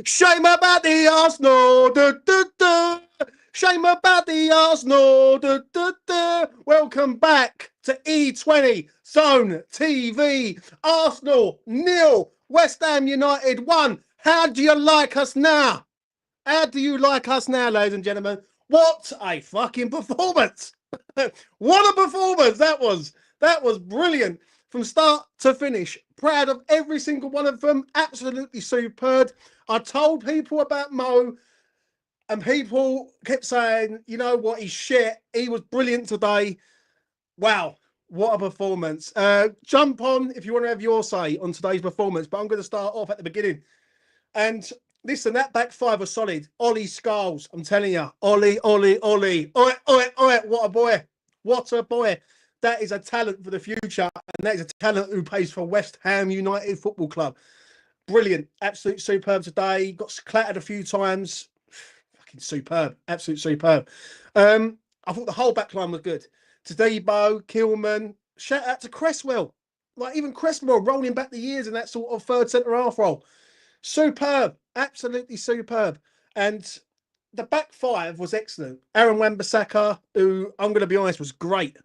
Shame about the Arsenal. Du, du, du. Shame about the Arsenal. Du, du, du. Welcome back to E20 Zone TV. Arsenal 0, West Ham United 1. How do you like us now? How do you like us now, ladies and gentlemen? What a fucking performance. What a performance that was. That was brilliant from start to finish. Proud of every single one of them. Absolutely superb. I told people about Mo, and people kept saying, you know what, he's shit. He was brilliant today. Wow, what a performance. Jump on if you want to have your say on today's performance, but I'm going to start off at the beginning. And listen, that back five was solid. Ollie Skulls, I'm telling you. Ollie. Oi, what a boy. What a boy. That is a talent for the future. And that is a talent who plays for West Ham United Football Club. Brilliant. Absolute superb today. Got clattered a few times. Fucking superb. Absolute superb. I thought the whole back line was good. Tadebo, Kilman. Shout out to Cresswell. Like even Cresswell rolling back the years in that sort of third centre-half role. Superb. Absolutely superb. And the back five was excellent. Aaron Wan-Bissaka, who I'm going to be honest, was great.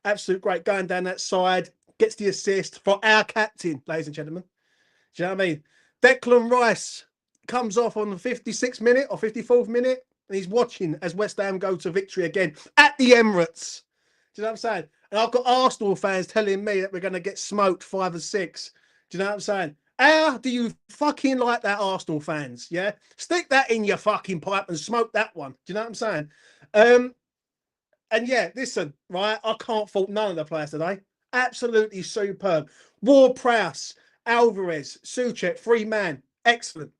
Absolute great. Going down that side. Gets the assist for our captain, ladies and gentlemen. Do you know what I mean? Declan Rice comes off on the 56th minute or 54th minute, and he's watching as West Ham go to victory again at the Emirates. Do you know what I'm saying? And I've got Arsenal fans telling me that we're going to get smoked 5-6. Do you know what I'm saying? How do you fucking like that, Arsenal fans? Yeah? Stick that in your fucking pipe and smoke that one. Do you know what I'm saying? And yeah, listen, right? I can't fault none of the players today. Absolutely superb. Ward-Prowse, Alvarez, Souček, free man. Excellent.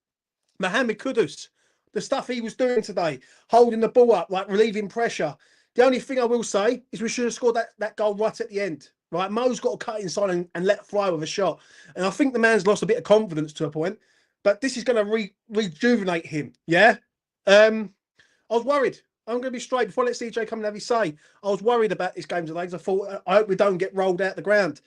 Mohamed Kudus, the stuff he was doing today, holding the ball up, like relieving pressure. The only thing I will say is we should have scored that goal right at the end. Right, Mo's got to cut inside and let fly with a shot. And I think the man's lost a bit of confidence to a point. But this is going to rejuvenate him, yeah? I was worried. I'm going to be straight. Before I let CJ come and have his say, I was worried about this game today because I thought, I hope we don't get rolled out the ground.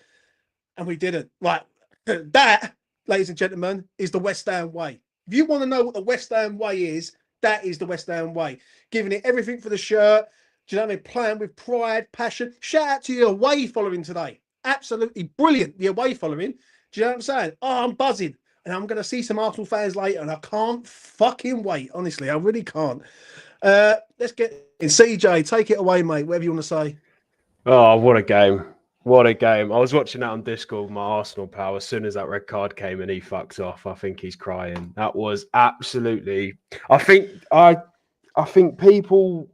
And we didn't. Right, that, ladies and gentlemen, is the West Ham way. If you want to know what the West Ham way is, that is the West Ham way. Giving it everything for the shirt. Do you know what I mean? Playing with pride, passion. Shout out to your away following today. Absolutely brilliant, the away following. Do you know what I'm saying? Oh, I'm buzzing. And I'm going to see some Arsenal fans later, and I can't fucking wait. Honestly, I really can't. Let's get in. CJ, take it away, mate. Whatever you want to say. Oh, what a game. What a game. I was watching that on Discord with my Arsenal pal. As soon as that red card came and he fucks off, I think he's crying. That was absolutely... I think people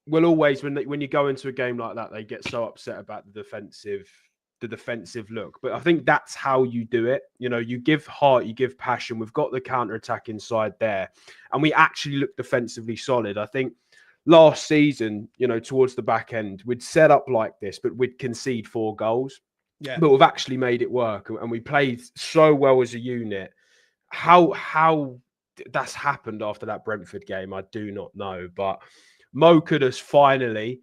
will always, when you go into a game like that, they get so upset about the defensive look. But I think that's how you do it. You know, you give heart, you give passion. We've got the counter-attack inside there. And we actually look defensively solid. I think last season, you know, towards the back end, we'd set up like this, but we'd concede 4 goals. Yeah. But we've actually made it work. And we played so well as a unit. How that's happened after that Brentford game, I do not know. But Mo Kudus finally,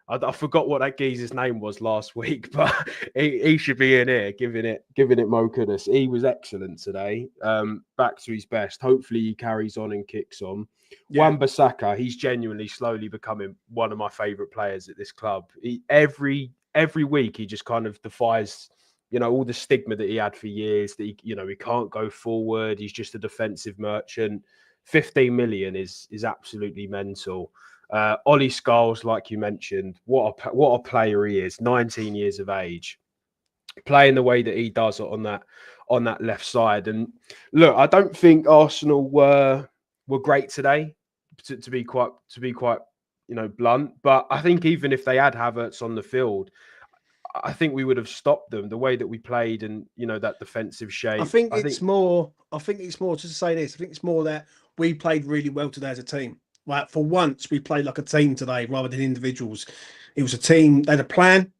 I forgot what that geezer's name was last week, but he should be in here giving it Mo Kudus. He was excellent today, back to his best. Hopefully he carries on and kicks on. Yeah. Wan-Bissaka, he's genuinely slowly becoming one of my favourite players at this club. Every week he just kind of defies, you know, all the stigma that he had for years, that he can't go forward. He's just a defensive merchant. 15 million is absolutely mental. Ollie Skulls, like you mentioned, what a player he is. 19 years of age, playing the way that he does on that left side. And look, I don't think Arsenal were great today, to be quite blunt. But I think even if they had Havertz on the field, I think we would have stopped them the way that we played, and that defensive shape. I think it's more just to say this. I think it's more that we played really well today as a team. Like, for once, we played like a team today rather than individuals. It was a team. They had a plan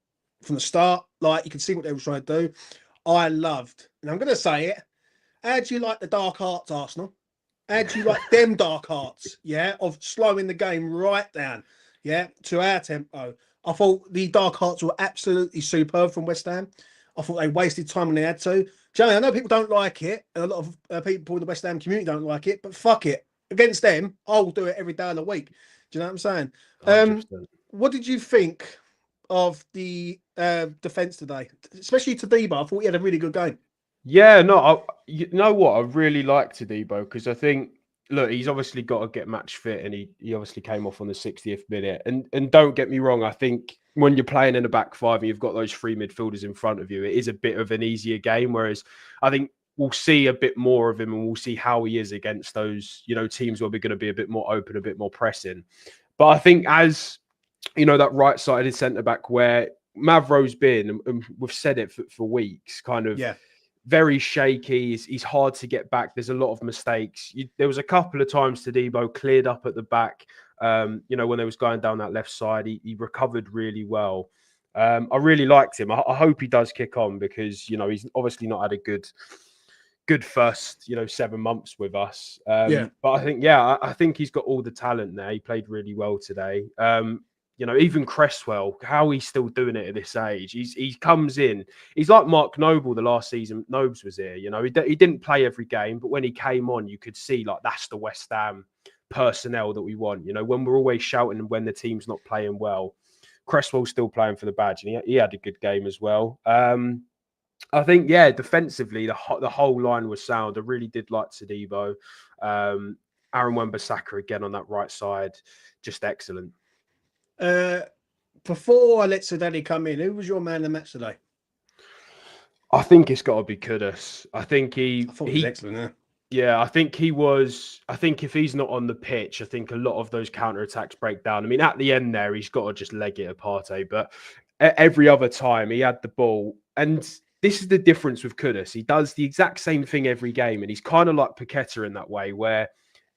from the start. Like, you could see what they were trying to do. I loved, and I'm going to say it, how do you like the dark arts, Arsenal? How do you like them dark arts, yeah, of slowing the game right down, yeah, to our tempo? I thought the dark arts were absolutely superb from West Ham. I thought they wasted time when they had to. Jamie, I know people don't like it, and a lot of people in the West Ham community don't like it, but fuck it. Against them, I'll do it every day of the week. Do you know what I'm saying? 100%. What did you think of the defence today, especially to Debo? I thought he had a really good game. Yeah, no, you know what? I really like Tadibo because I think, look, he's obviously got to get match fit, and he obviously came off on the 60th minute. And don't get me wrong, I think when you're playing in a back five and you've got those three midfielders in front of you, it is a bit of an easier game. Whereas I think we'll see a bit more of him, and we'll see how he is against those, teams where we're going to be a bit more open, a bit more pressing. But I think as that right-sided centre back where Mavro's been, and we've said it for weeks, kind of Yeah. very shaky. He's hard to get back. There's a lot of mistakes. There was a couple of times Tadibo cleared up at the back. When they was going down that left side, he recovered really well. I really liked him. I hope he does kick on because he's obviously not had a good first 7 months with us. But I think he's got all the talent there. He played really well today. Even Cresswell, how he's still doing it at this age. He comes in. He's like Mark Noble the last season. Nobes was here. He didn't play every game, but when he came on, you could see like that's the West Ham personnel that we want. When we're always shouting when the team's not playing well, Cresswell's still playing for the badge, and he had a good game as well. I think, defensively, the whole line was sound. I really did like Tadibo. Aaron Wan-Bissaka again on that right side, just excellent. Before I let Sadani come in, who was your man of the match today? I think it's got to be Kudus. I thought he was excellent. Yeah. Yeah, I think he was. I think if he's not on the pitch, I think a lot of those counter-attacks break down. I mean, at the end there, he's got to just leg it apart. But every other time he had the ball. And this is the difference with Kudus. He does the exact same thing every game. And he's kind of like Paqueta in that way, where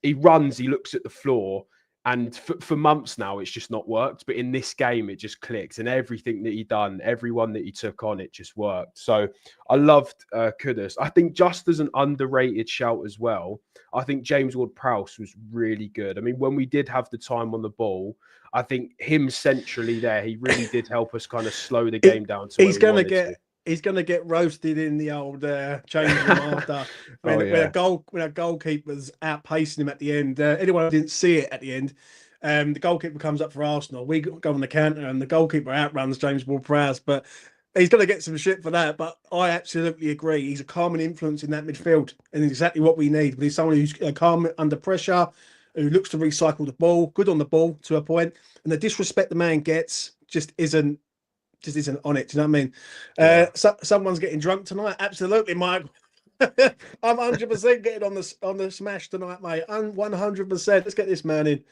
he runs, he looks at the floor. And for months now, it's just not worked. But in this game, it just clicked. And everything that he done, everyone that he took on, it just worked. So I loved Kudus. I think just as an underrated shout as well, I think James Ward-Prowse was really good. I mean, when we did have the time on the ball, I think him centrally there, he really did help us kind of slow the game down to where we wanted to. He's going to get roasted in the old change room after when a goalkeeper's outpacing him at the end. Anyone who didn't see it at the end, the goalkeeper comes up for Arsenal. We go on the counter and the goalkeeper outruns James Ward-Prowse. But he's going to get some shit for that. But I absolutely agree. He's a calming influence in that midfield and exactly what we need. He's someone who's calm under pressure, who looks to recycle the ball, good on the ball to a point, and the disrespect the man gets just isn't on it. Do you know what I mean? Yeah. Someone's getting drunk tonight. Absolutely, Mike. I'm 100% getting on the smash tonight, mate. I'm 100%. Let's get this man in.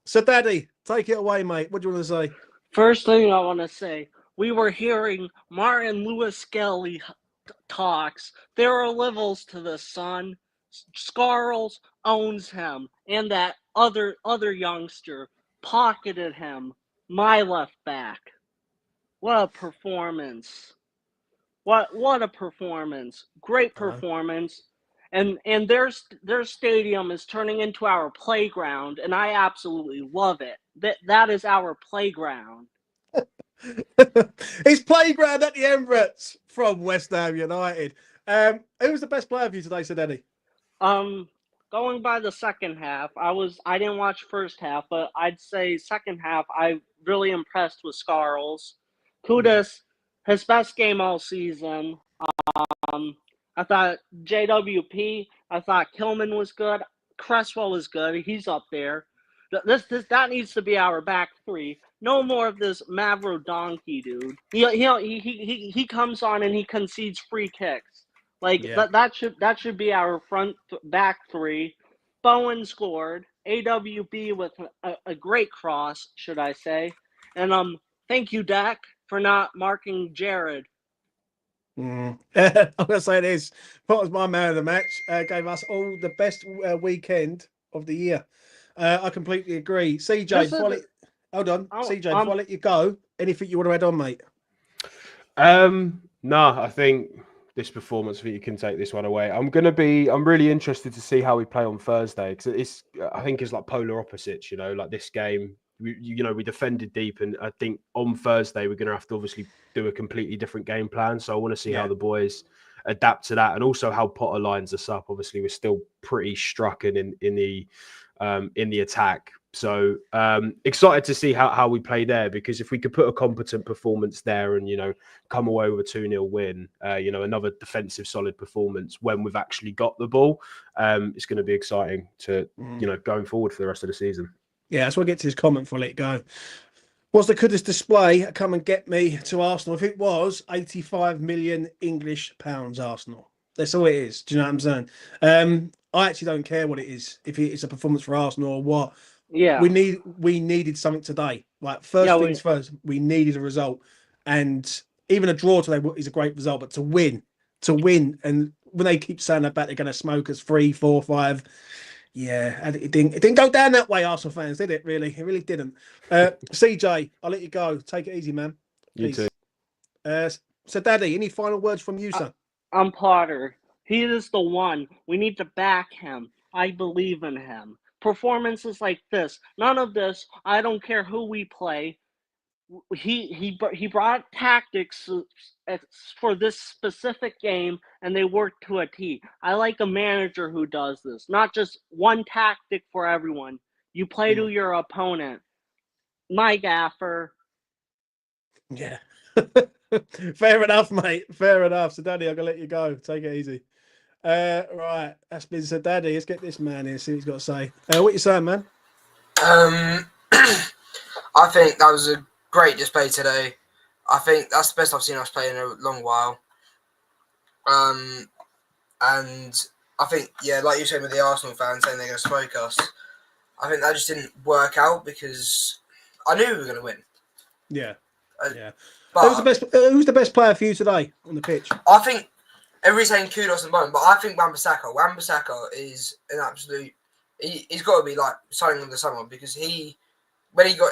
So, Daddy, take it away, mate. What do you want to say? First thing I want to say, we were hearing Martin Lewis Skelly talks. There are levels to the son. Scarles owns him, and that other youngster pocketed him. My left back. What a performance. What a performance. Great performance. And their stadium is turning into our playground, and I absolutely love it. That is our playground. His playground at the Emirates from West Ham United. Who was the best player for you today, Sir Eddie? Going by the second half, I didn't watch first half, but I'd say second half I really impressed with Scarles. Kudus, his best game all season. I thought JWP, I thought Kilman was good. Cresswell was good. He's up there. That needs to be our back three. No more of this Mavro donkey, dude. He comes on and he concedes free kicks. That should be our back three. Bowen scored. AWB with a great cross, should I say? And thank you, Dak, for not marking Jared. I'm gonna say this. What was my man of the match? Gave us all the best weekend of the year. I completely agree. CJ, hold on. CJ, before I let you go, anything you want to add on, mate? No, I think this performance, I think you can take this one away. I'm really interested to see how we play on Thursday because I think it's like polar opposites. Like this game. We defended deep, and I think on Thursday we're going to have to obviously do a completely different game plan. So I want to see how the boys adapt to that, and also how Potter lines us up. Obviously, we're still pretty struck in the attack. So excited to see how we play there, because if we could put a competent performance there and, come away with a 2-0 win, another defensive solid performance when we've actually got the ball, it's going to be exciting to, going forward for the rest of the season. Yeah, that's what I get to his comment before I let it go. Was the Kudus display come and get me to Arsenal? If it was, 85 million English pounds Arsenal. That's all it is. Do you know what I'm saying? I actually don't care what it is, if it's a performance for Arsenal or what. Yeah. We needed something today. Like, first things first, we needed a result. And even a draw today is a great result, but to win, and when they keep saying that they're going to smoke us 3, 4, 5. Yeah, and it didn't go down that way, Arsenal fans, did it? Really, it really didn't. CJ, I'll let you go. Take it easy, man. Peace. You too. So, Daddy, any final words from you, sir? I'm Potter. He is the one. We need to back him. I believe in him. Performances like this, none of this. I don't care who we play. He brought tactics for this specific game, and they worked to a T. I like a manager who does this, not just one tactic for everyone. You play to your opponent. My gaffer. Yeah. Fair enough, mate. Fair enough. So, Daddy, I'm going to let you go. Take it easy. Right. That's been said, Daddy. Let's get this man here, see what he's got to say. What you saying, man? I think that was a great display today. I think that's the best I've seen us play in a long while. And I think, like you said with the Arsenal fans saying they're going to smoke us, I think that just didn't work out because I knew we were going to win. Yeah. But who's the best player for you today on the pitch? I think everybody's saying kudos and bone, but I think Wan-Bissaka is an absolute. He's got to be like signing under someone, because when he got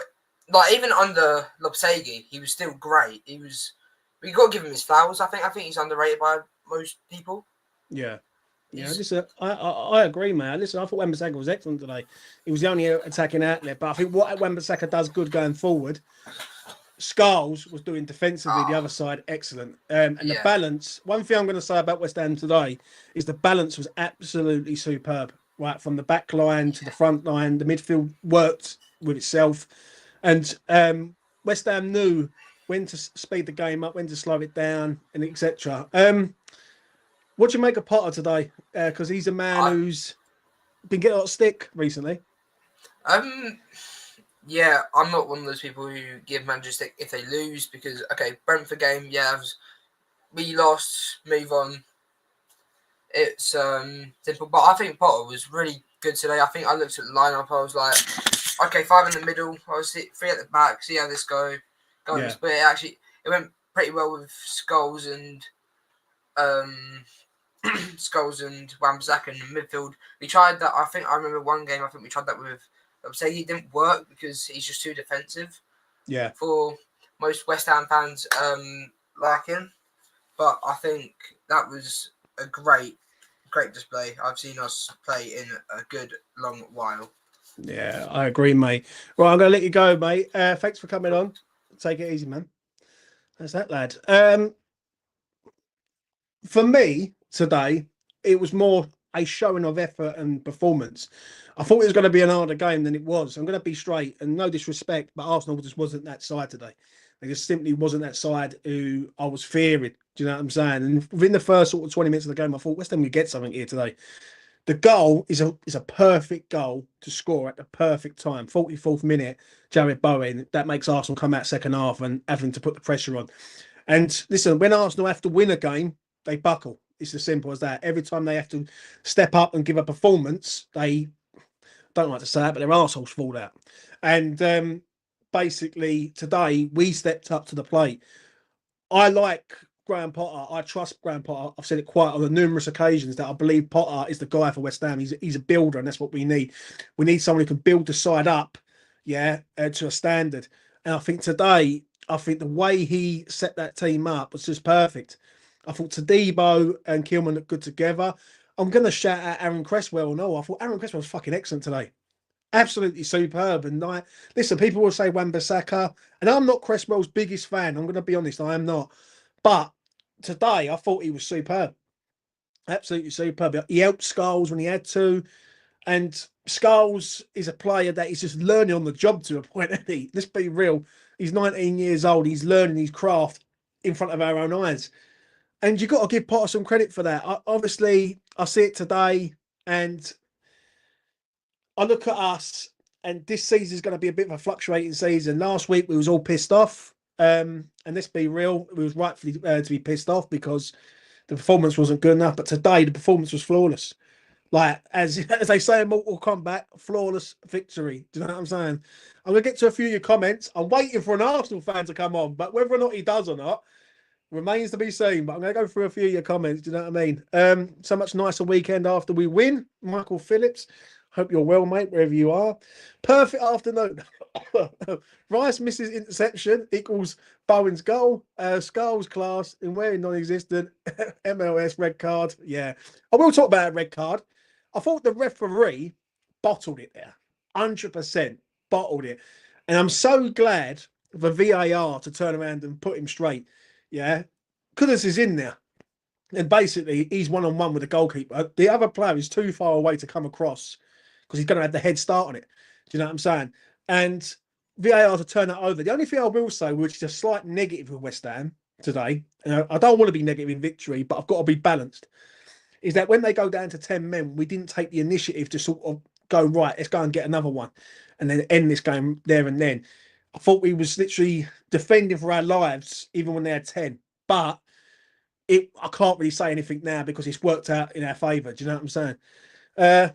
even under Lopetegui, he was still great. We got to give him his flowers. I think he's underrated by most people. Yeah. Yeah, listen, I agree, man. Listen, I thought Wan-Bissaka was excellent today. He was the only attacking outlet, but I think what Wan-Bissaka does good going forward, Scarles was doing defensively the other side excellent. The balance, one thing I'm going to say about West Ham today is the balance was absolutely superb, right? From the back line to the front line, the midfield worked with itself. And West Ham knew when to speed the game up, when to slow it down, and etc. What do you make of Potter today? Because he's a man who's been getting a lot of stick recently. Yeah, I'm not one of those people who give managers stick if they lose, because, Brentford game, we lost, move on. It's simple. But I think Potter was really good today. I think I looked at the lineup, I was like, 5 in the middle, I was 3 at the back, see how this goes. But it went pretty well with Skulls and Wan-Bissaka in the midfield. We tried that. I remember one game. I think we tried that with. I would say he didn't work because he's just too defensive. Yeah. For most West Ham fans, like him, but I think that was a great display. I've seen us play in a good long while. Yeah, I agree, mate. Well, I'm going to let you go, mate. Thanks for coming on. Take it easy, man. That's that, lad. For me today, it was more a showing of effort and performance. I thought it was going to be an harder game than it was. I'm going to be straight, and no disrespect, but Arsenal just wasn't that side today. They just simply wasn't that side who I was fearing. Do you know what I'm saying? And within the first sort of 20 minutes of the game, I thought West Ham would get something here today. The goal is a perfect goal to score at the perfect time. 44th minute, Jared Bowen. That makes Arsenal come out second half and having to put the pressure on. And listen, when Arsenal have to win a game, they buckle. It's as simple as that. Every time they have to step up and give a performance, they don't like to say it, but their arseholes fall out. And basically today we stepped up to the plate. I like Graham Potter. I trust Graham Potter. I've said it quite on numerous occasions that I believe Potter is the guy for West Ham. He's a builder, and that's what we need. We need someone who can build the side up, to a standard. And I think today, the way he set that team up was just perfect. I thought Tadibo and Kilman looked good together. I'm going to shout out Aaron Cresswell. No, I thought Aaron Cresswell was fucking excellent today. Absolutely superb. And listen, people will say Wan-Bissaka, and I'm not Cresswell's biggest fan. I'm going to be honest, I am not. But today, I thought he was superb. Absolutely superb. He helped Scholes when he had to. And Scholes is a player that is just learning on the job to a point, isn't he? Let's be real. He's 19 years old. He's learning his craft in front of our own eyes. And you've got to give Potter some credit for that. Obviously, I see it today and I look at us, and this season is going to be a bit of a fluctuating season. Last week, we was all pissed off. And let's be real, we was rightfully to be pissed off because the performance wasn't good enough. But today, the performance was flawless. Like, as they say in Mortal Kombat, flawless victory. Do you know what I'm saying? I'm going to get to a few of your comments. I'm waiting for an Arsenal fan to come on, but whether or not he does or not remains to be seen. But I'm going to go through a few of your comments. Do you know what I mean? So much nicer weekend after we win. Michael Phillips. Hope you're well, mate, wherever you are. Perfect afternoon. Rice misses interception equals Bowen's goal. Skulls class in wearing non-existent. MLS red card. Yeah. I will talk about a red card. I thought the referee bottled it there. 100% bottled it. And I'm so glad for VAR to turn around and put him straight. Yeah. Kudus is in there. And basically, he's one-on-one with the goalkeeper. The other player is too far away to come across because he's going to have the head start on it. Do you know what I'm saying? And VAR to turn that over. The only thing I will say, which is a slight negative with West Ham today, and I don't want to be negative in victory, but I've got to be balanced, is that when they go down to 10 men, we didn't take the initiative to sort of go, right, let's go and get another one and then end this game there and then. I thought we was literally defending for our lives, even when they had 10. But I can't really say anything now because it's worked out in our favour. Do you know what I'm saying?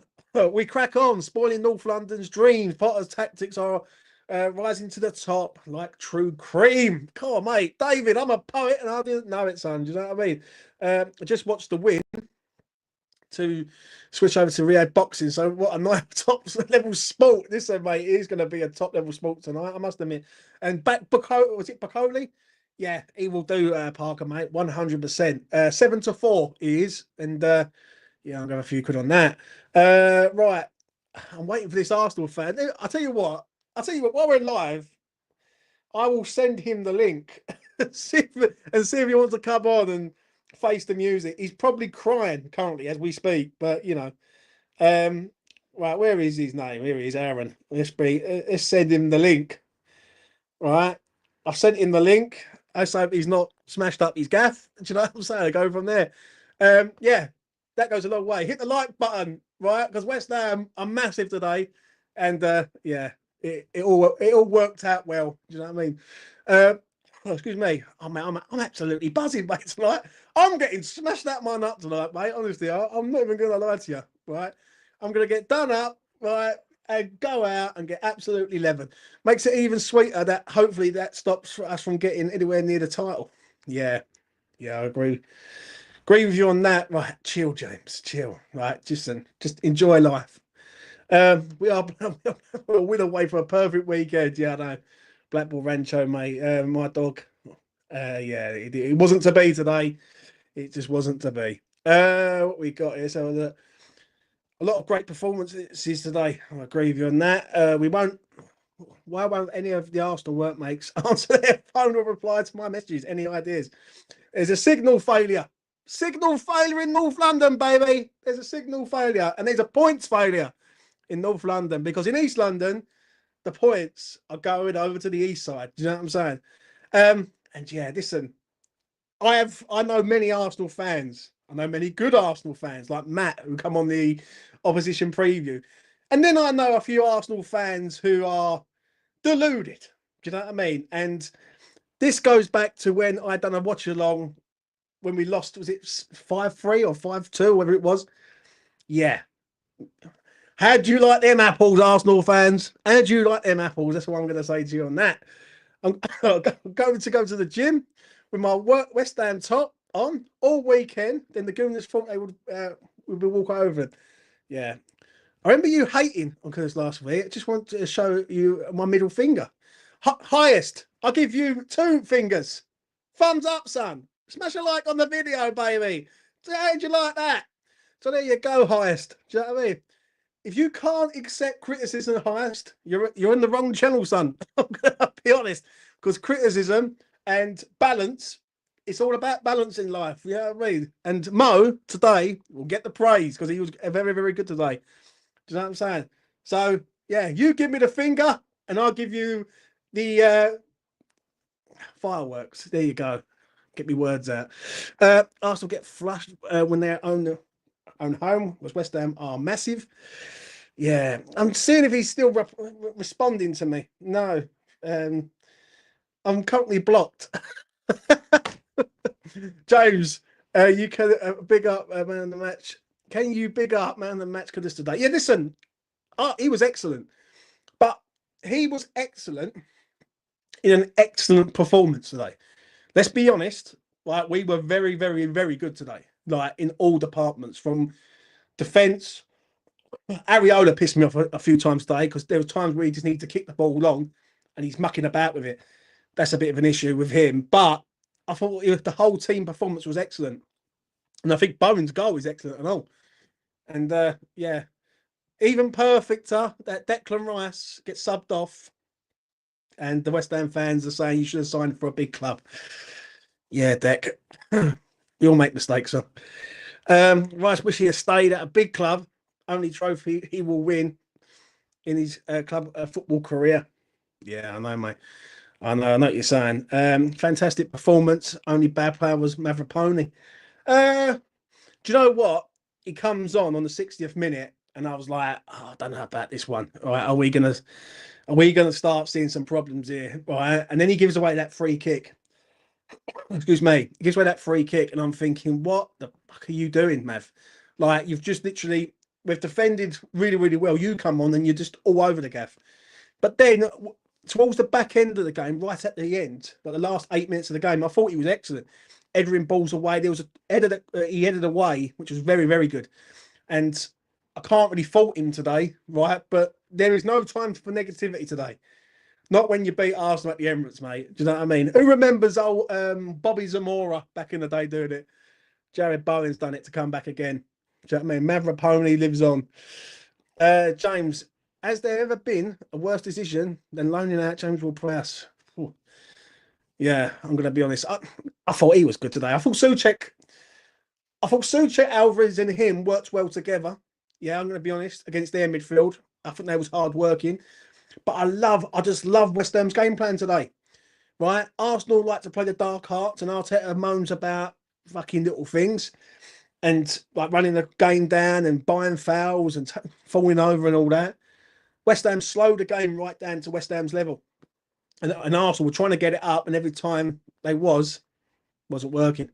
We crack on, spoiling North London's dreams. Potter's tactics are rising to the top like true cream. Come on, mate. David, I'm a poet and I didn't know it, son. Do you know what I mean? I just watched the win to switch over to Riyadh boxing. So what a nice top level sport. This, mate, is going to be a top level sport tonight, I must admit. And back, was it Bacoli? Yeah, he will do, Parker, mate, 100%. 7-4 he is. And yeah, I'll go a few quid on that. Right. I'm waiting for this Arsenal fan. I'll tell you what, while we're live, I will send him the link and see if he wants to come on and face the music. He's probably crying currently as we speak, but you know, right, where is his name? Here he is, Aaron. Let's send him the link. Right, I've sent him the link. I hope he's not smashed up his gaff. Do you know what I'm saying? I go from there. Yeah, that goes a long way. Hit the like button, right? Because West Ham are massive today, and yeah, it all worked out well. Do you know what I mean? Oh, excuse me. I'm absolutely buzzing, mate, tonight. I'm getting smashed that man up tonight, mate. Honestly, I'm not even going to lie to you, right? I'm going to get done up, right, and go out and get absolutely leathered. Makes it even sweeter that hopefully that stops us from getting anywhere near the title. Yeah, I agree. Agree with you on that. Right, chill, James, chill. Right, just enjoy life. We are a win away from a perfect weekend. Yeah, I know. Blackpool Rancho, mate. My dog. Yeah, it wasn't to be today. It just wasn't to be. What we got here? So a lot of great performances today. I agree with you on that. Why won't any of the Arsenal workmates answer their phone or reply to my messages? Any ideas? There's a signal failure. Signal failure in North London, baby. There's a signal failure, and there's a points failure in North London because in East London, the points are going over to the east side. Do you know what I'm saying? And yeah, listen, I know many Arsenal fans. I know many good Arsenal fans like Matt who come on the opposition preview. And then I know a few Arsenal fans who are deluded. Do you know what I mean? And this goes back to when I done a watch along when we lost, was it 5-3 or 5-2, whatever it was? Yeah. How do you like them apples, Arsenal fans? How do you like them apples? That's what I'm going to say to you on that. I'm going to go to the gym with my West Ham top on all weekend. Then the gooners thought they would walk over it. Yeah. I remember you hating on Curtis last week. I just want to show you my middle finger. Highest. I'll give you 2 fingers. Thumbs up, son. Smash a like on the video, baby. So how'd you like that? So there you go, Highest. Do you know what I mean? If you can't accept criticism, Highest, you're in the wrong channel, son. I'm going to be honest. Because criticism and balance it's all about balance in life. You know what I mean? And Mo today will get the praise because he was very, very good today. Do you know what I'm saying? So yeah, you give me the finger and I'll give you the fireworks. There you go. Get me words out. Arsenal get flushed when they're own home. Was West Ham are massive. Yeah, I'm seeing if he's still responding to me. No, I'm currently blocked. James, you can big up man of the match. Can you big up man of the match Kudus today? Yeah, listen, he was excellent, but he was excellent in an excellent performance today. Let's be honest, like we were very, very, very good today, like in all departments, from defence. Ariola pissed me off a few times today because there were times where he just needed to kick the ball long and he's mucking about with it. That's a bit of an issue with him. But I thought the whole team performance was excellent. And I think Bowen's goal is excellent and all. And yeah, even perfecter, that Declan Rice gets subbed off. And the West Ham fans are saying you should have signed for a big club. Yeah, Dec. We all make mistakes, huh? Rice wish he had stayed at a big club. Only trophy he will win in his club football career. Yeah, I know, mate. I know what you're saying. Fantastic performance. Only bad player was Mavraponi. Do you know what? He comes on the 60th minute, and I was like, I don't know about this one. All right, are we gonna start seeing some problems here? All right, and then he gives away that free kick. Excuse me. He gives away that free kick, and I'm thinking, what the fuck are you doing, Mav? Like, you've just literally, we've defended really, really well. You come on and you're just all over the gaff. But then towards the back end of the game, right at the end, like the last 8 minutes of the game, I thought he was excellent. Headering balls away. There was a header that he headed away, which was very, very good. And I can't really fault him today, right? But there is no time for negativity today. Not when you beat Arsenal at the Emirates, mate. Do you know what I mean? Who remembers old Bobby Zamora back in the day doing it? Jared Bowen's done it to come back again. Do you know what I mean? Mavraponi lives on. James, has there ever been a worse decision than loaning out James Ward-Prowse? Yeah, I'm going to be honest. I thought he was good today. I thought Souček, Alvarez and him worked well together. Yeah, I'm going to be honest. Against their midfield, I think they was hard working. But I just love West Ham's game plan today. Right? Arsenal like to play the dark hearts, and Arteta moans about fucking little things and like running the game down and buying fouls and falling over and all that. West Ham slowed the game right down to West Ham's level. And Arsenal were trying to get it up, and every time they wasn't working.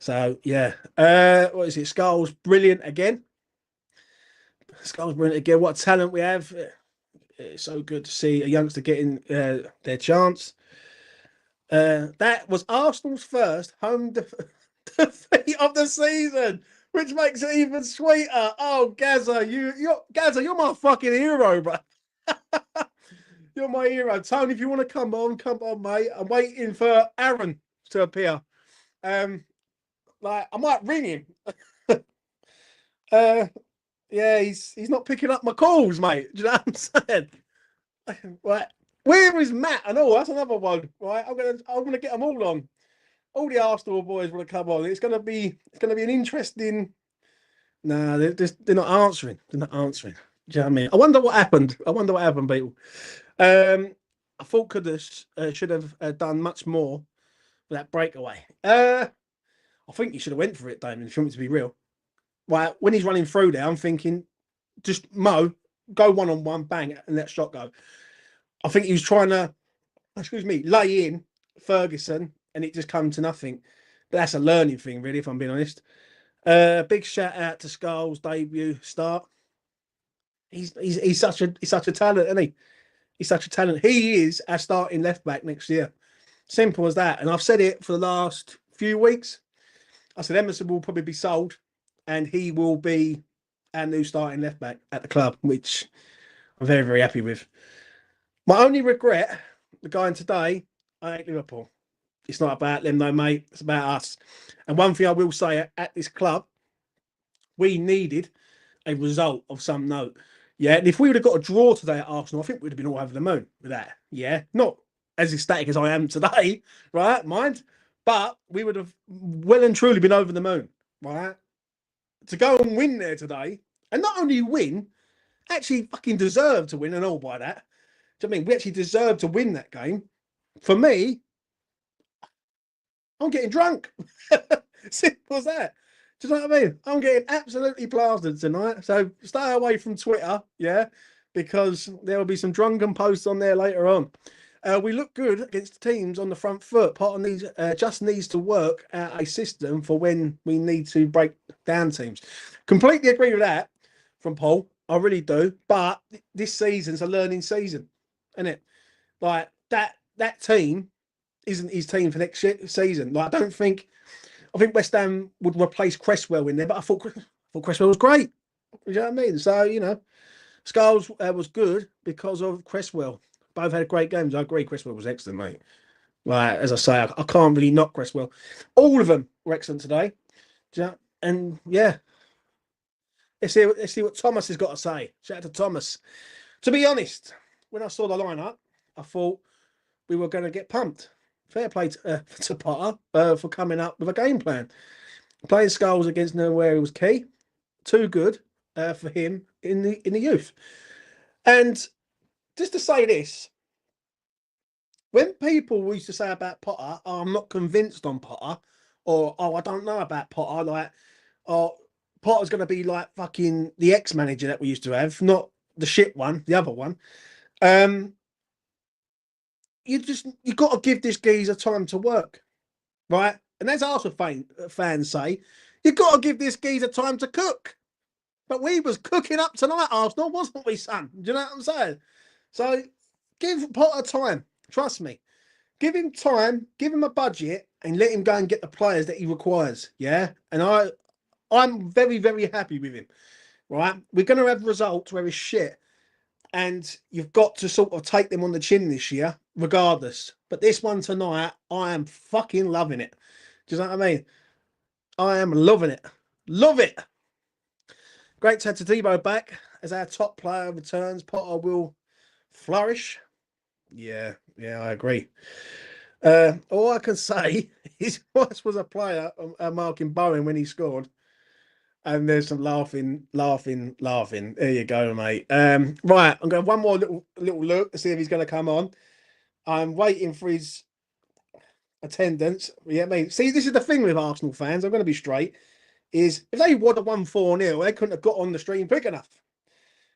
So, yeah. What is it? Skulls, brilliant again. What a talent we have. It's so good to see a youngster getting their chance. That was Arsenal's first home defeat of the season, which makes it even sweeter. Oh, Gazza, you're my fucking hero, bro. You're my hero. Tony, if you want to come on, mate. I'm waiting for Aaron to appear. Like I might ring him. Yeah, he's not picking up my calls, mate. Do you know what I'm saying? Right. Where is Matt? I know that's another one. Right. I'm gonna get them all on. All the Arsenal boys want to come on. It's gonna be an interesting. Nah, they're not answering. They're not answering. Do you know what I mean? I wonder what happened. People. I thought Kudus should have done much more for that breakaway. I think he should have went for it, Damon, if you want me to be real. Right, when he's running through there, I'm thinking, just Mo, go one-on-one, bang, and let shot go. I think he was trying to, lay in Ferguson, and it just come to nothing. But that's a learning thing, really, if I'm being honest. Big shout out to Skulls' debut start. He's such a talent, isn't he? He's such a talent. He is our starting left back next year. Simple as that. And I've said it for the last few weeks. I said Emerson will probably be sold, and he will be our new starting left back at the club, which I'm very, very happy with. My only regret, the guy in today, I ain't Liverpool. It's not about them, though, mate. It's about us. And one thing I will say at this club, we needed a result of some note. Yeah, and if we would have got a draw today at Arsenal, I think we'd have been all over the moon with that. Yeah, not as ecstatic as I am today, right? Mind, But we would have well and truly been over the moon, right? To go and win there today, and not only win, actually fucking deserve to win and all by that. Do you know what I mean? We actually deserve to win that game. For me, I'm getting drunk. Simple as that. Do you know what I mean? I'm getting absolutely plastered tonight. So stay away from Twitter, yeah, because there will be some drunken posts on there later on. We look good against teams on the front foot. Part of these just needs to work out a system for when we need to break down teams. Completely agree with that from Paul. I really do. But this season's a learning season, isn't it? Like that team isn't his team for next season. Like I think West Ham would replace Cresswell in there, but I thought Cresswell was great. You know what I mean? So Skulls was good because of Cresswell. Both had great games. I agree, Cresswell was excellent, mate. Like as I say, I can't really knock Cresswell. All of them were excellent today. And yeah, let's see what Thomas has got to say. Shout out to Thomas. To be honest, when I saw the lineup, I thought we were going to get pumped. Fair play to Potter for coming up with a game plan. Playing Skulls against nowhere was key. Too good for him in the youth. And just to say this, when people used to say about Potter, oh, I'm not convinced on Potter, or oh, I don't know about Potter, like, oh, Potter's going to be like fucking the ex-manager that we used to have, not the shit one, the other one. You got to give this geezer time to work, right? And as Arsenal fans say, you got to give this geezer time to cook. But we was cooking up tonight, Arsenal, wasn't we, son? Do you know what I'm saying? So give Potter time. Trust me. Give him time, give him a budget, and let him go and get the players that he requires. Yeah. And I'm very, very happy with him. Right? We're going to have results where it's shit. And you've got to sort of take them on the chin this year, regardless. But this one tonight, I am fucking loving it. Do you know what I mean? I am loving it. Love it. Great to have Tadibo back as our top player returns. Potter will flourish. Yeah, I agree. All I can say is Ross was a player marking Bowen when he scored. And there's some laughing. There you go, mate. Right, I'm going to have one more little look to see if he's going to come on. I'm waiting for his attendance. Yeah, mate. See, this is the thing with Arsenal fans. I'm going to be straight. Is if they would have won 4-0, they couldn't have got on the stream quick enough.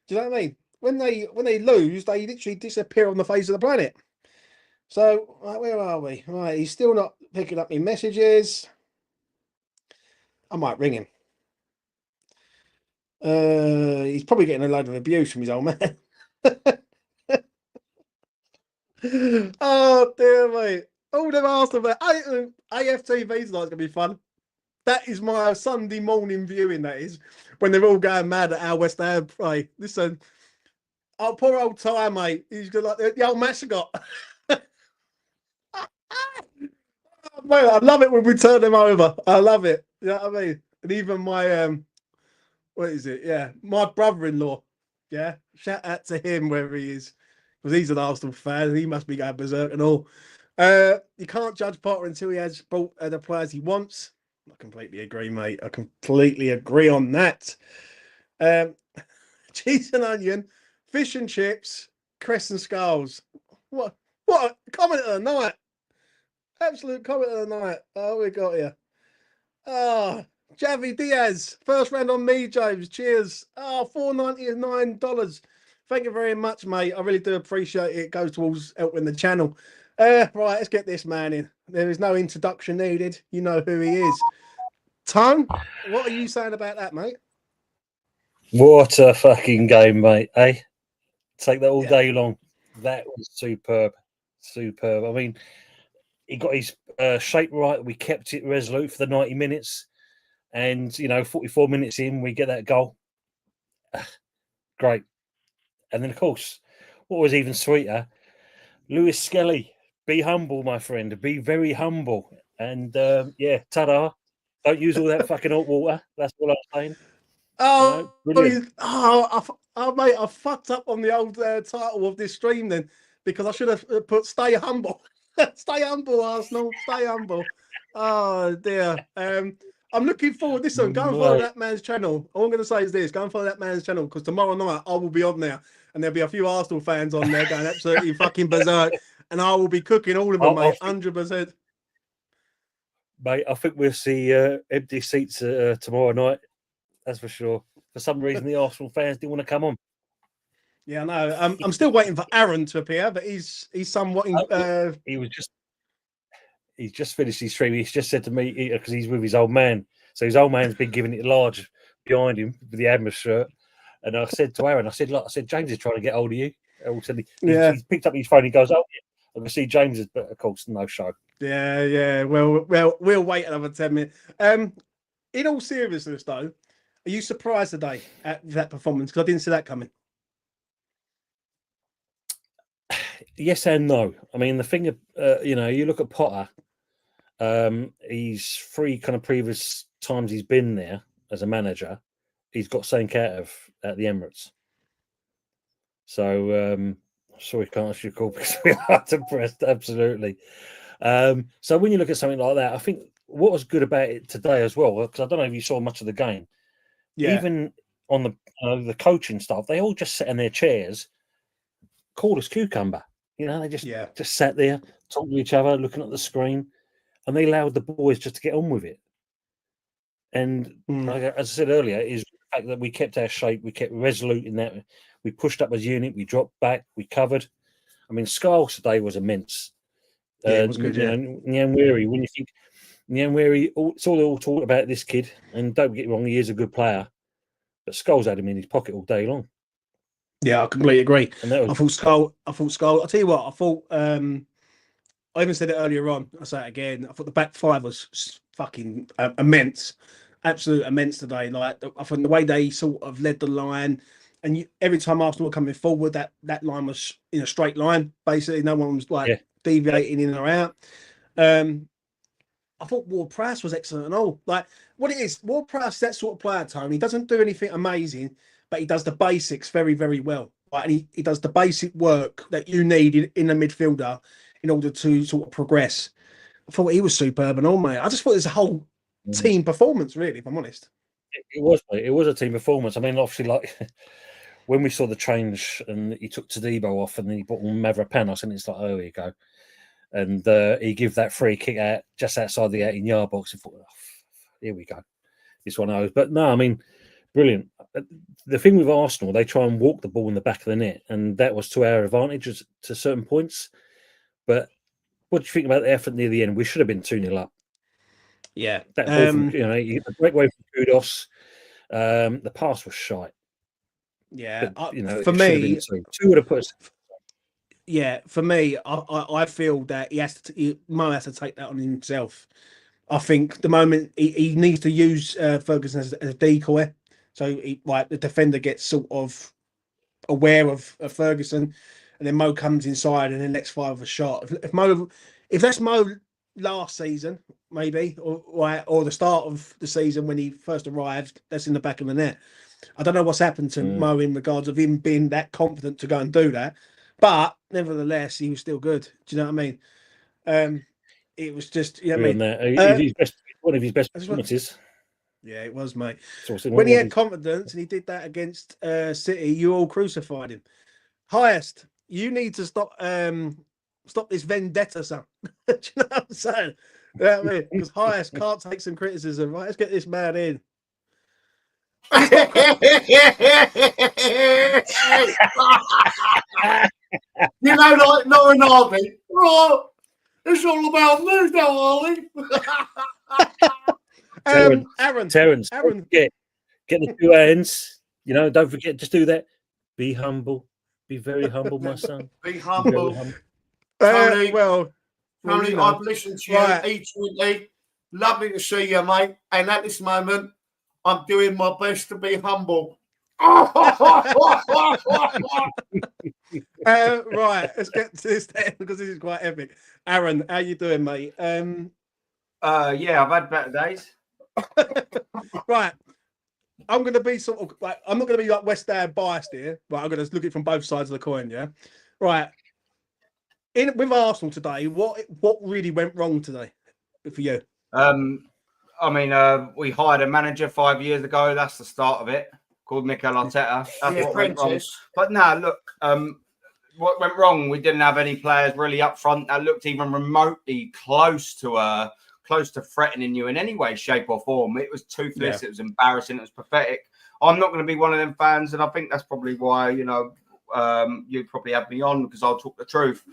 Do you know what I mean? When they lose, they literally disappear on the face of the planet. So, right, where are we? Right, he's still not picking up my messages. I might ring him. He's probably getting a load of abuse from his old man. Oh dear, mate. All them Arsenal, AFTV tonight's gonna be fun. That is my Sunday morning viewing. That is when they're all going mad at our West Ham play. Listen, oh poor old Ty, mate. He's got like the old mascot. Oh, mate, I love it when we turn them over. I love it. You know what I mean? And even my what is it? Yeah, my brother-in-law. Yeah, shout out to him wherever he is, because he's an Arsenal fan and he must be going berserk and all. You can't judge Potter until he has brought the players he wants. I completely agree, mate. I completely agree on that. Cheese and onion, fish and chips, cress and skulls. What comment of the night? Absolute comment of the night. Oh, we got here. Oh, Javi Diaz, first round on me, James. Cheers. Oh, $4.99. Thank you very much, mate. I really do appreciate it. It goes towards helping the channel. Right, let's get this man in. There is no introduction needed. You know who he is. Tone, what are you saying about that, mate? What a fucking game, mate. Eh? Take that all day long. That was superb. Superb. I mean, he got his shape right. We kept it resolute for the 90 minutes. And, 44 minutes in, we get that goal. Great. And then, of course, what was even sweeter, Lewis Skelly. Be humble, my friend. Be very humble. And, ta-da. Don't use all that fucking hot water. That's what I'm saying. Oh, brilliant. Mate, I fucked up on the old title of this stream then, because I should have put "Stay Humble." Stay humble, Arsenal. Stay humble. Oh dear. I'm looking forward. Listen, go and follow that man's channel. All I'm going to say is this: go and follow that man's channel because tomorrow night I will be on there, and there'll be a few Arsenal fans on there going absolutely fucking berserk, and I will be cooking all of them, mate. 100%. Mate, I think we'll see empty seats tomorrow night. That's for sure. For some reason, the Arsenal fans didn't want to come on. Yeah, no. I'm still waiting for Aaron to appear, but he's somewhat. He's just finished his stream. He's just said to me because he's with his old man. So his old man's been giving it large behind him with the Admiral shirt. And I said to Aaron, I said, James is trying to get hold of you. All of a sudden, he's picked up his phone. He goes, oh, yeah, I can see James's, but of course, no show. Yeah. Well, we'll wait another 10 minutes. In all seriousness, though, are you surprised today at that performance? Because I didn't see that coming. Yes and no. I mean, the thing, you look at Potter. He's 3 kind of previous times he's been there as a manager. He's got something out of at the Emirates. So sorry, can't ask you a call because we are depressed. Absolutely. So when you look at something like that, I think what was good about it today as well, because I don't know if you saw much of the game. Yeah. Even on the coaching staff, they all just sat in their chairs, cool as cucumber. You know, they just sat there, talking to each other, looking at the screen, and they allowed the boys just to get on with it. And like, as I said earlier, is the fact that we kept our shape, we kept resolute in that. We pushed up as a unit, we dropped back, we covered. I mean, Scarles today was immense. Yeah, it was good, Nyanwiri, when you think Nyanwiri, it's all talked about this kid, and don't get me wrong, he is a good player, but Scarles had him in his pocket all day long. Yeah, I completely agree. And that was, I thought Scarles. I'll tell you what, I even said it earlier on. I'll say it again. I thought the back 5 was fucking immense, absolute immense today. Like I think the way they sort of led the line, and every time Arsenal were coming forward, that line was in a straight line. Basically, no one was deviating in or out. I thought Ward-Prowse was excellent and all. Like what it is, Ward-Prowse, that sort of player, Tony. He doesn't do anything amazing, but he does the basics very, very well. Right? And he does the basic work that you need in a midfielder in order to sort of progress. I thought he was superb and all, mate. I just thought it was a whole team performance, really, if I'm honest. It was, mate. It was a team performance. I mean, obviously, like when we saw the change and he took Todibo off and then he put on Mavropanos, and it's like, oh, here you go. And he gave that free kick out just outside the 18-yard box. And thought, oh, here we go. It's one of those. But no, I mean, brilliant. The thing with Arsenal, they try and walk the ball in the back of the net, and that was to our advantage to certain points. But what do you think about the effort near the end? We should have been 2-0 up. Yeah. That ball from, a great way from Kudos. The pass was shite. Yeah. But, for me, 2 would have put us. Yeah, for me, I feel that Mo has to take that on himself. I think the moment he needs to use Ferguson as a decoy, so the defender gets sort of aware of Ferguson, and then Mo comes inside and then lets fire a shot. If that's Mo last season, maybe, or the start of the season when he first arrived, that's in the back of the net. I don't know what's happened to Mo in regards of him being that confident to go and do that. But nevertheless, he was still good. Do you know what I mean? It was just, you know what I mean? One of his best performances. Yeah, it was, mate. When he had confidence and he did that against City, you all crucified him. Highest, you need to stop this vendetta, son. Do you know what I'm saying? You know what I mean? Because Highest can't take some criticism. Right, let's get this man in. You know, like Lauren Harvey. Right, it's all about me now, Harley. Terence, get the 2 hands. You know, don't forget, just do that. Be humble. Be very humble, my son. Be humble. Tony, Tony, I've listened to you each week. Lovely to see you, mate. And at this moment, I'm doing my best to be humble. Right, let's get to this then because this is quite epic. Aaron, how you doing, mate? Yeah, I've had better days. Right, I'm going to be sort of like, I'm not going to be like West Ham biased here, but I'm going to look at it from both sides of the coin. Yeah, right. With Arsenal today, what really went wrong today for you? I mean, we hired a manager 5 years ago. That's the start of it. Called Mikel Arteta. That's what went wrong. But now, look, what went wrong? We didn't have any players really up front that looked even remotely close to threatening you in any way, shape, or form. It was toothless. Yeah. It was embarrassing. It was pathetic. I'm not going to be one of them fans, and I think that's probably why you probably have me on, because I'll talk the truth.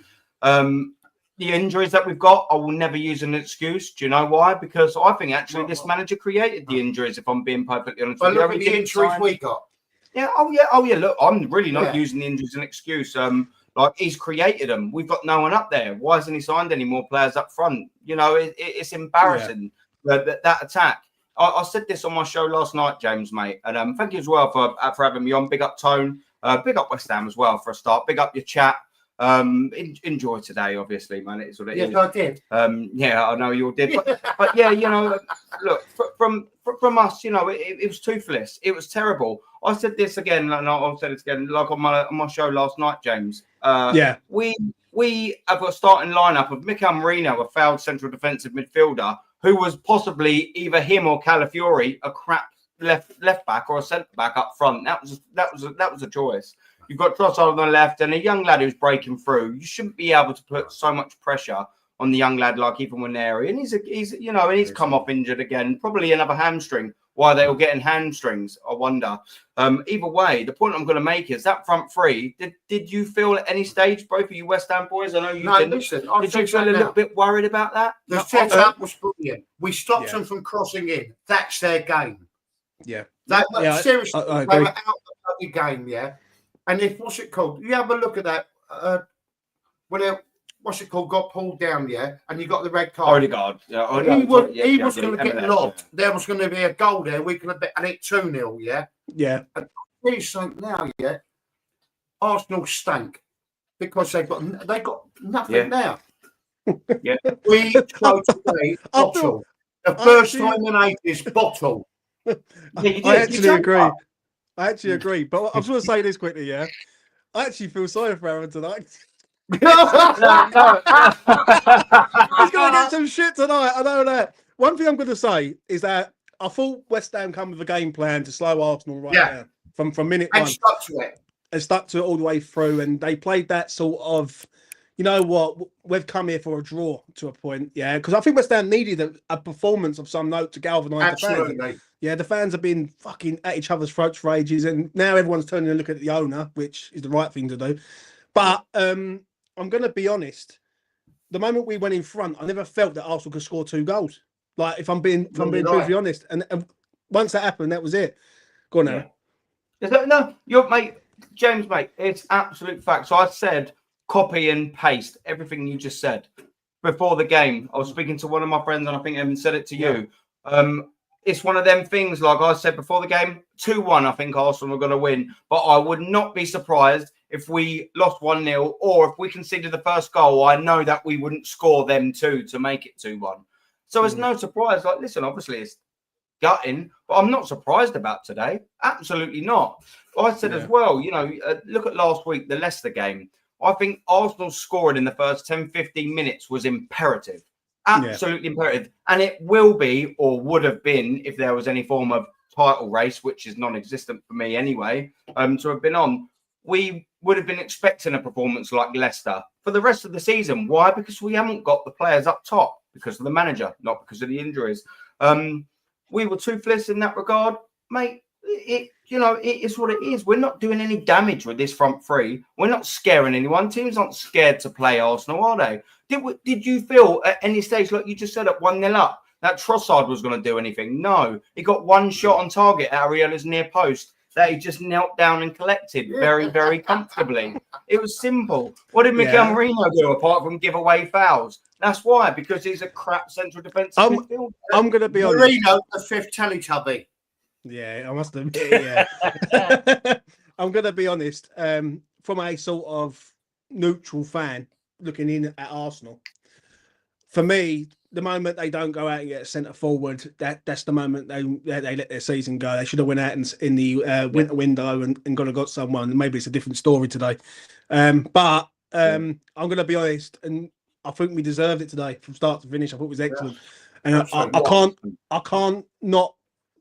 The injuries that we've got, I will never use an excuse. Do you know why? Because I think actually this manager created the injuries, if I'm being perfectly honest with you. Look at the injuries we got. Yeah, oh yeah. Look, I'm really not using the injuries as an excuse. Like, he's created them. We've got no one up there. Why hasn't he signed any more players up front? You know, it's embarrassing, that attack. I said this on my show last night, James, mate. And thank you as well for having me on. Big up Tone. Big up West Ham as well for a start. Big up your chat. Enjoy today, obviously, man. It's what it is. Yes, I did. Yeah, I know you all did. But yeah, you know, look, from us, you know, it was toothless. It was terrible. I said this again, and I'll say this again, like on my show last night, James. We have a starting lineup of Mikel Merino, a fouled central defensive midfielder, who was possibly either him or Calafiori, a crap left back or a centre back up front. That was a choice. You've got Trossard on the left and a young lad who's breaking through. You shouldn't be able to put so much pressure on the young lad like even Winery. And he's come off injured again, probably another hamstring. Why they were getting hamstrings, I wonder. Either way, the point I'm going to make is that front three. Did you feel at any stage, both of you West Ham boys? I know you didn't. Listen, did you feel a little bit worried about that? The setup was brilliant. We stopped them from crossing in. That's their game. Yeah. Seriously, I they were out of the game, yeah. And if, what's it called? You have a look at that. What's it called? Got pulled down, yeah, and you got the red card. Odegaard. Yeah, he was going to get locked. There was going to be a goal there. We could have bet, and it 2-0, yeah. Yeah. And he's saying now, yeah, Arsenal stank because they got nothing now. Yeah. We chose today bottle. The first time in ages, bottle. I actually agree. But I was going to say this quickly, yeah. I actually feel sorry for Aaron tonight. He's going to get some shit tonight. I know that. One thing I'm going to say is that I thought West Ham come with a game plan to slow Arsenal down from minute one. Stuck to it. And stuck to it all the way through. And they played that sort of, you know what, we've come here for a draw to a point. Yeah, because I think West Ham needed a performance of some note to galvanise the fans. Yeah, the fans have been fucking at each other's throats for ages, and now everyone's turning to look at the owner, which is the right thing to do. But I'm going to be honest. The moment we went in front, I never felt that Arsenal could score 2 goals. Like, if I'm being truthfully honest, and once that happened, that was it. Go on now. No, you're James, mate. It's absolute fact. So I said, copy and paste everything you just said before the game. I was speaking to one of my friends, and I think I even said it to you. It's one of them things, like I said before the game, 2-1, I think Arsenal are going to win. But I would not be surprised if we lost 1-0, or if we conceded the first goal. I know that we wouldn't score them 2 to make it 2-1. So it's no surprise. Like, listen, obviously it's gutting, but I'm not surprised about today. Absolutely not. I said as well, you know, look at last week, the Leicester game. I think Arsenal scoring in the first 10, 15 minutes was imperative. Absolutely imperative. And it will be, or would have been, if there was any form of title race, which is non-existent for me anyway, to have been on. We would have been expecting a performance like Leicester for the rest of the season. Why? Because we haven't got the players up top, because of the manager, not because of the injuries. We were toothless in that regard, mate. It is what it is. We're not doing any damage with this front three. We're not scaring anyone. Teams aren't scared to play Arsenal, are they? Did you feel at any stage, like you just said, at 1-0 up, that Trossard was going to do anything? No. He got one shot on target at Ariela's near post that he just knelt down and collected very, very comfortably. It was simple. What did Mikel Merino do apart from give away fouls? That's why, because he's a crap central defensive midfielder. I'm going to be honest. Merino, the 5th Teletubby. Yeah, I must have. I'm going to be honest. From a sort of neutral fan looking in at Arsenal, for me, the moment they don't go out and get a centre forward, that's the moment they let their season go. They should have went out in the winter window and got someone. Maybe it's a different story today. But I'm going to be honest, and I think we deserved it today from start to finish. I thought it was excellent. And Absolutely. I can't not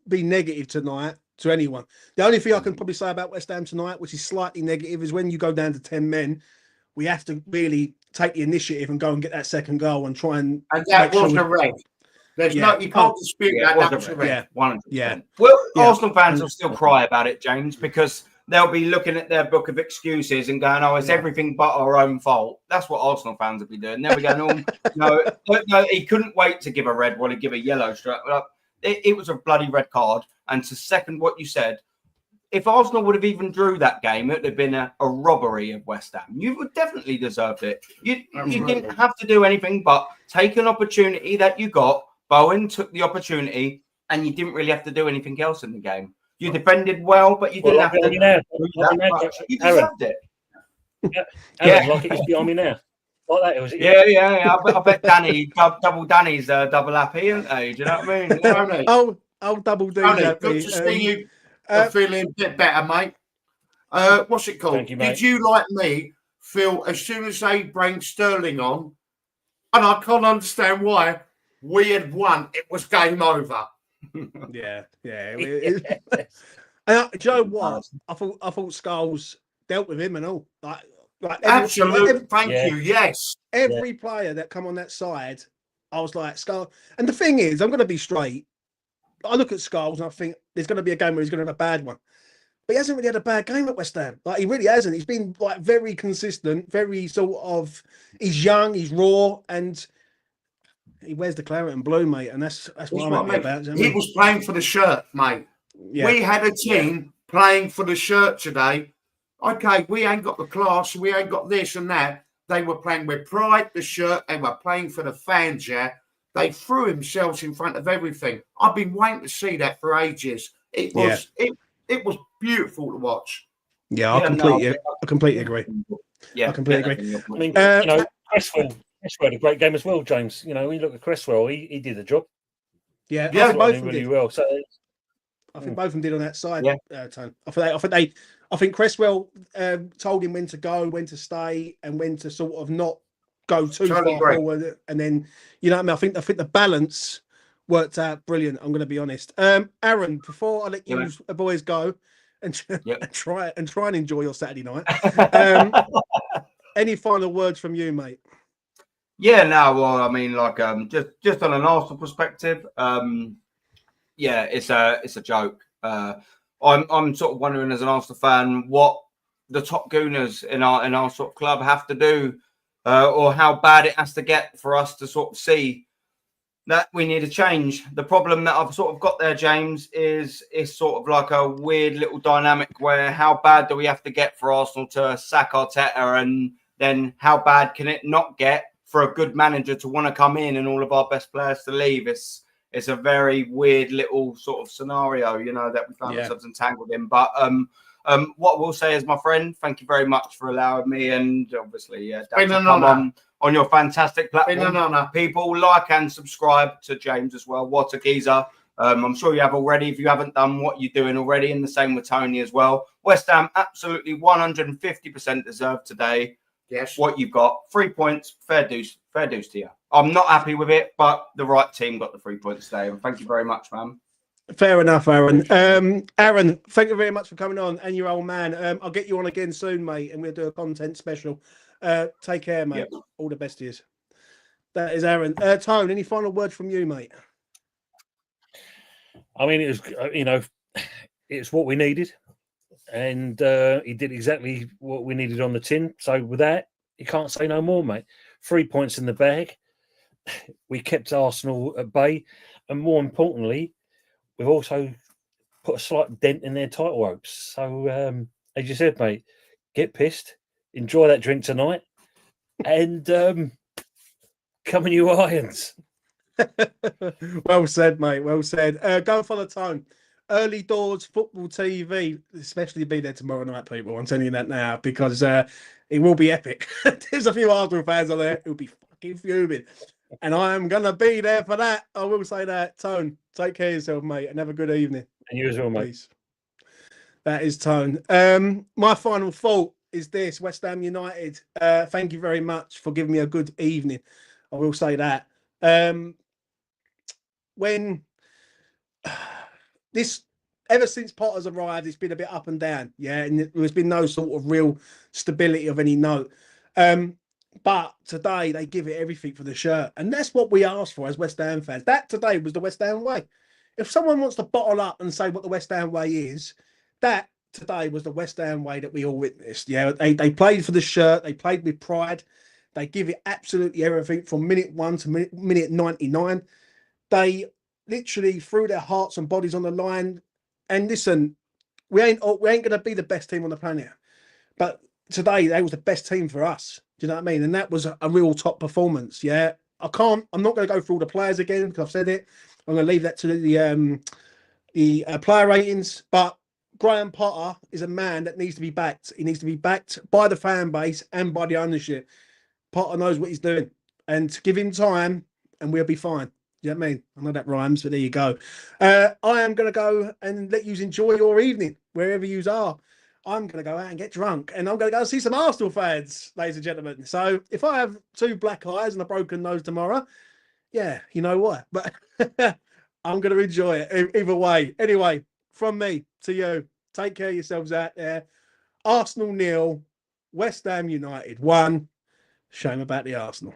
be negative tonight to anyone. The only thing I can probably say about West Ham tonight, which is slightly negative, is when you go down to 10 men, we have to really take the initiative and go and get that second goal and try and that was a red. There's no, you can't dispute that. That was a red. 100%. Yeah. Well, Arsenal fans will still cry about it, James, because they'll be looking at their book of excuses and going, "Oh, it's everything but our own fault." That's what Arsenal fans will be doing. They'll be going, "Oh, no, he couldn't wait to give a red while he give a yellow straight up." It was a bloody red card. And to second what you said, if Arsenal would have even drew that game, it would have been a robbery of West Ham. You would definitely deserved it. You didn't have to do anything but take an opportunity that you got. Bowen took the opportunity, and you didn't really have to do anything else in the game. You defended well, but you didn't have to. You deserved it. Like it is behind me now. Like that, was it? Yeah. I bet Danny, double Danny's double happy, isn't they? Do you know what I mean? Oh, double D. Good to see you feeling a bit better, mate. What's it called? Thank you, mate. Did you, like me, feel as soon as they bring Sterling on, and I can't understand why, we had won, it was game over? Yeah. And, Joe, what? I thought Scholes dealt with him and all. Absolutely. Thank you. Yes. Every player that come on that side, I was like, Scholes. And the thing is, I'm going to be straight. I look at Scholes and I think there's going to be a game where he's going to have a bad one. But he hasn't really had a bad game at West Ham. Like, he really hasn't. He's been like very consistent, very sort of, he's young, he's raw, and he wears the claret and blue, mate. And that's what I'm happy about. He was playing for the shirt, mate. Yeah. We had a team playing for the shirt today. Okay, we ain't got the class, we ain't got this and that. They were playing with pride, the shirt, they were playing for the fans, yeah. They threw themselves in front of everything. I've been waiting to see that for ages. It was it was beautiful to watch. Yeah, I completely agree. Yeah, I completely agree. I mean, Cresswell had a great game as well, James. You know, when you look at Cresswell, he did the job. Yeah, both of them really well. So I think both of them did on that side. Tone. I think Cresswell told him when to go, when to stay, and when to sort of not go too far forward. And then, you know what I mean? I think the balance worked out brilliant. I'm going to be honest. Aaron, before I let you boys go and try and enjoy your Saturday night, any final words from you, mate? Yeah, no. Well, I mean, like, just on an Arsenal perspective, it's a joke. I'm sort of wondering as an Arsenal fan what the top gooners in our sort of club have to do, or how bad it has to get for us to sort of see that we need a change. The problem that I've sort of got there, James, is sort of like a weird little dynamic where how bad do we have to get for Arsenal to sack Arteta, and then how bad can it not get for a good manager to want to come in and all of our best players to leave? It's a very weird little sort of scenario, you know, that we found ourselves entangled in. But what we'll say is, my friend, thank you very much for allowing me, and obviously, Dan, to come on your fantastic platform. People like and subscribe to James as well. What a geezer. I'm sure you have already. If you haven't done what you're doing already, and the same with Tony as well. West Ham absolutely 150% deserved today. Yes. What you've got, 3 points, fair dues to you. I'm not happy with it, but the right team got the 3 points today. And thank you very much, man. Fair enough, Aaron. Aaron, thank you very much for coming on, and your old man. I'll get you on again soon, mate, and we'll do a content special. Take care, mate. Yep. All the best to you. That is Aaron. Tone, any final words from you, mate? I mean, it was, it's what we needed, and he did exactly what we needed on the tin. So with that, you can't say no more, mate. 3 points in the bag. We kept Arsenal at bay, and more importantly, we've also put a slight dent in their title hopes. So, as you said, mate, get pissed, enjoy that drink tonight, and come in you irons. Well said, mate. Well said. Go and follow Tone. Early Doors Football TV, especially be there tomorrow night, people. I'm telling you that now, because it will be epic. There's a few Arsenal fans on there who'll be fucking fuming. And I am going to be there for that. I will say that. Tone, take care of yourself, mate, and have a good evening. And you as well, mate. Please. That is Tone. My final thought is this: West Ham United, thank you very much for giving me a good evening. I will say that. when this, ever since Potter's arrived, it's been a bit up and down. Yeah, and there's been no sort of real stability of any note. But today they give it everything for the shirt, and that's what we asked for as West Ham fans. That today was the West Ham way. If someone wants to bottle up and say what the West Ham way is, that today was the West Ham way that we all witnessed. Yeah, they played for the shirt, they played with pride, they give it absolutely everything from minute 1 to minute 99. They literally threw their hearts and bodies on the line. And listen, we ain't going to be the best team on the planet, but today they was the best team for us. Do you know what I mean? And that was a real top performance. Yeah, I'm not going to go through all the players again because I've said it. I'm going to leave that to the player ratings. But Graham Potter is a man that needs to be backed. He needs to be backed by the fan base and by the ownership. Potter knows what he's doing, and to give him time, and we'll be fine. You know what I mean? I know that rhymes, but there you go. I am going to go and let you enjoy your evening wherever you are. I'm going to go out and get drunk, and I'm going to go see some Arsenal fans, ladies and gentlemen. So if I have 2 black eyes and a broken nose tomorrow, yeah, you know what? But I'm going to enjoy it either way. Anyway, from me to you, take care of yourselves out there. Arsenal 0, West Ham United 1. Shame about the Arsenal.